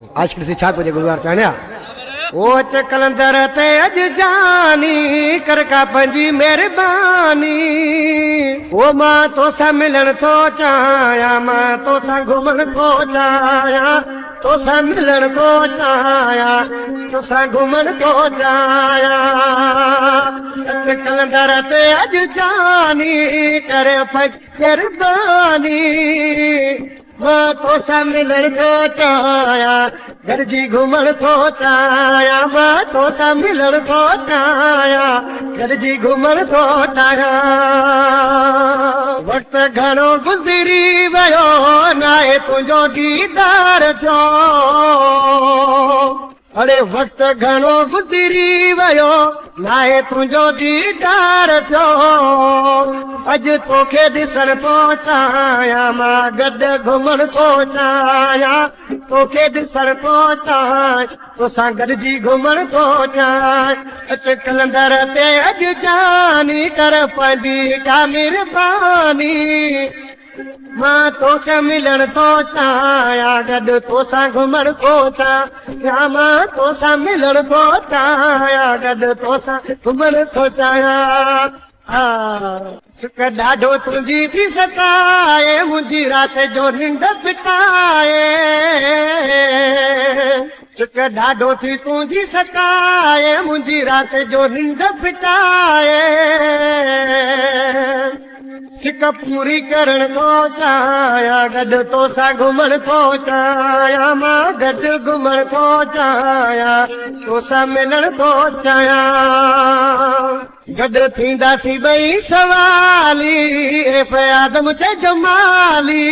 आज कृषि छाप जे गुरुवार चाणिया ओ च कलंदर ते अज जानी कर का पंजी मेहरबानी ओ मां तो सा मिलन थो चाया मां तो सा घुमण थो चाया तो सा मिलन थो चाया तो सा घुमण थो चाया च कलंदर ते अज जानी कर मेहरबानी मां तो सा मिलन थो चाया गॾिजी घुमण थो चाया मां तो सा मिलन थो चाया गॾिजी घुमण थो चाया वक्त घणो गुज़री वियो नाहे तुंहिंजो दीदार थियो अरे वक्त घणो गुज़री वियो नाहे तुंहिंजो दीदार थियो अॼु तोखे ॾिसण थो चाहियां मां गॾु घुमण थो चाहियां तोखे ॾिसण थो चाहियां तोसां गॾिजी घुमण थो चाहियां अच कलंदर ते अॼु जानी कर पंहिंजी का महिरबानी मां तोसां मिलण थो चाहियां गॾु तोसां घुमण थो चाहियां मां तोसां मिलण थो चाहियां गॾु तोसां घुमण थो चाहियां ॾाढो तुंहिंजी थी सताए मुंहिंजी राति जो निंड फिटाए ॾाढो थी तुंहिंजी सताए मुंहिंजी राति जो निंड फिटाए हिक पूरी करण थो चाहियां गॾु तोसां घुमण थो चाहियां मां गॾु घुमण थो चाहियां तोसां मिलण थो चाहियां गॾु थींदासीं ॿई सवाली आदम चइजो माली